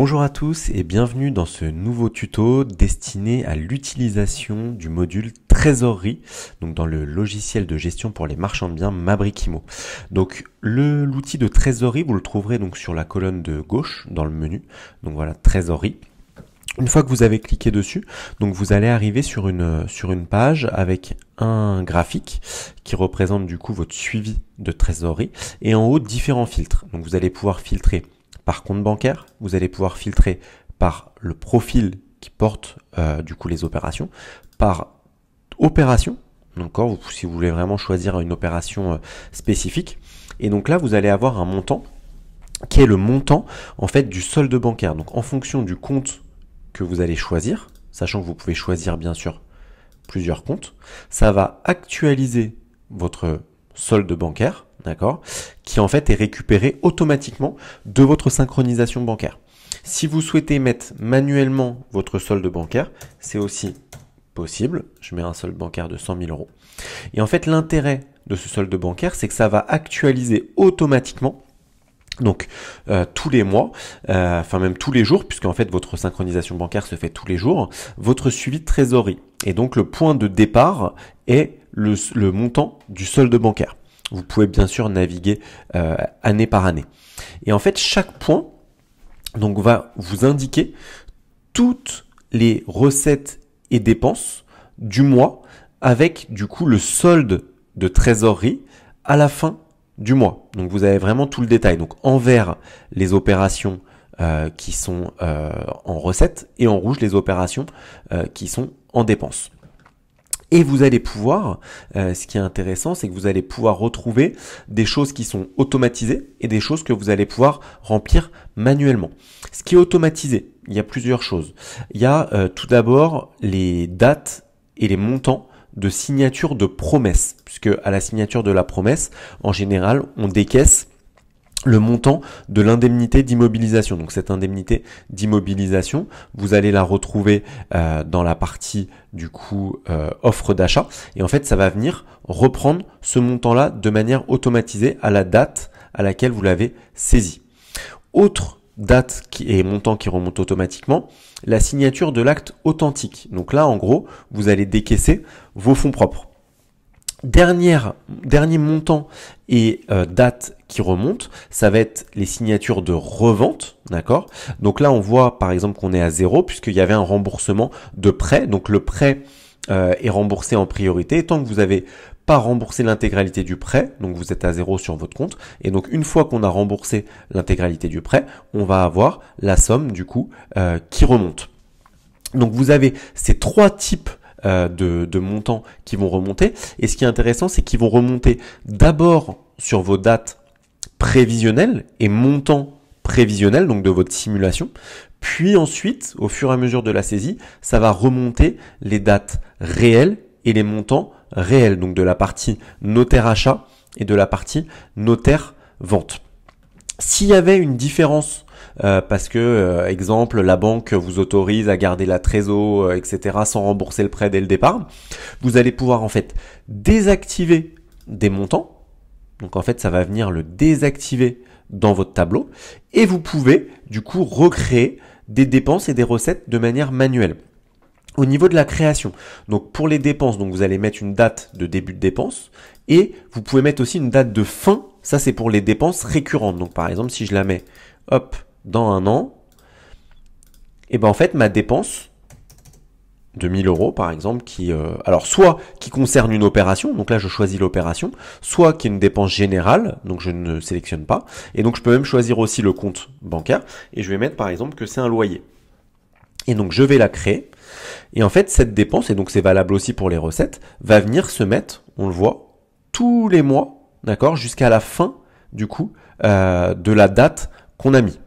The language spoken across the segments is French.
Bonjour à tous et bienvenue dans ce nouveau tuto destiné à l'utilisation du module trésorerie, donc dans le logiciel de gestion pour les marchands de biens Mabrikimo. Donc l'outil de trésorerie, vous le trouverez donc sur la colonne de gauche dans le menu. Donc voilà, trésorerie. Une fois que vous avez cliqué dessus, donc vous allez arriver sur une page avec un graphique qui représente du coup votre suivi de trésorerie et en haut différents filtres. Donc vous allez pouvoir filtrer par compte bancaire, vous allez pouvoir filtrer par le profil qui porte du coup les opérations, par opération, d'accord, si vous voulez vraiment choisir une opération spécifique. Et donc là, vous allez avoir un montant qui est le montant en fait du solde bancaire. Donc en fonction du compte que vous allez choisir, sachant que vous pouvez choisir bien sûr plusieurs comptes, ça va actualiser votre solde bancaire, d'accord, qui en fait est récupéré automatiquement de votre synchronisation bancaire. Si vous souhaitez mettre manuellement votre solde bancaire, c'est aussi possible. Je mets un solde bancaire de 100 000 euros. Et en fait, l'intérêt de ce solde bancaire, c'est que ça va actualiser automatiquement, donc tous les mois, enfin même tous les jours, puisqu'en fait votre synchronisation bancaire se fait tous les jours, votre suivi de trésorerie. Et donc le point de départ est le montant du solde bancaire. Vous pouvez bien sûr naviguer année par année. Et en fait, chaque point donc va vous indiquer toutes les recettes et dépenses du mois avec du coup le solde de trésorerie à la fin du mois. Donc vous avez vraiment tout le détail. Donc en vert, les opérations qui sont en recettes et en rouge, les opérations qui sont en dépenses. Et vous allez pouvoir, ce qui est intéressant, c'est que vous allez pouvoir retrouver des choses qui sont automatisées et des choses que vous allez pouvoir remplir manuellement. Ce qui est automatisé, il y a plusieurs choses. Il y a tout d'abord les dates et les montants de signature de promesse, puisque à la signature de la promesse, en général, on décaisse le montant de l'indemnité d'immobilisation. Donc cette indemnité d'immobilisation, vous allez la retrouver dans la partie du coup offre d'achat. Et en fait, ça va venir reprendre ce montant-là de manière automatisée à la date à laquelle vous l'avez saisi. Autre date et montant qui remonte automatiquement, la signature de l'acte authentique. Donc là, en gros, vous allez décaisser vos fonds propres. Dernier montant et date qui remonte, ça va être les signatures de revente, d'accord? Donc là, on voit par exemple qu'on est à 0 puisqu'il y avait un remboursement de prêt. Donc le prêt est remboursé en priorité. Tant que vous n'avez pas remboursé l'intégralité du prêt, donc vous êtes à 0 sur votre compte. Et donc une fois qu'on a remboursé l'intégralité du prêt, on va avoir la somme du coup qui remonte. Donc vous avez ces trois types de montants qui vont remonter. Et ce qui est intéressant, c'est qu'ils vont remonter d'abord sur vos dates prévisionnelles et montants prévisionnels, donc de votre simulation. Puis ensuite, au fur et à mesure de la saisie, ça va remonter les dates réelles et les montants réels, donc de la partie notaire achat et de la partie notaire vente. S'il y avait une différence parce que, exemple, la banque vous autorise à garder la trésor, etc., sans rembourser le prêt dès le départ, vous allez pouvoir en fait désactiver des montants. Donc en fait, ça va venir le désactiver dans votre tableau et vous pouvez du coup recréer des dépenses et des recettes de manière manuelle. Au niveau de la création, donc pour les dépenses, donc vous allez mettre une date de début de dépense et vous pouvez mettre aussi une date de fin. Ça, c'est pour les dépenses récurrentes. Donc par exemple, si je la mets, hop, dans un an, et ben en fait ma dépense de 1000 euros par exemple, alors soit qui concerne une opération, donc là je choisis l'opération, soit qui est une dépense générale, donc je ne sélectionne pas, et donc je peux même choisir aussi le compte bancaire, et je vais mettre par exemple que c'est un loyer. Et donc je vais la créer, et en fait cette dépense, et donc c'est valable aussi pour les recettes, va venir se mettre, on le voit, tous les mois, d'accord, jusqu'à la fin du coup de la date qu'on a mis.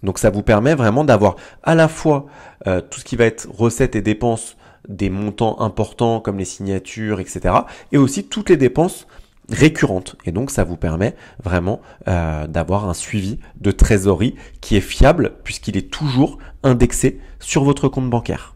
Donc ça vous permet vraiment d'avoir à la fois tout ce qui va être recettes et dépenses, des montants importants comme les signatures, etc. et aussi toutes les dépenses récurrentes. Et donc ça vous permet vraiment d'avoir un suivi de trésorerie qui est fiable puisqu'il est toujours indexé sur votre compte bancaire.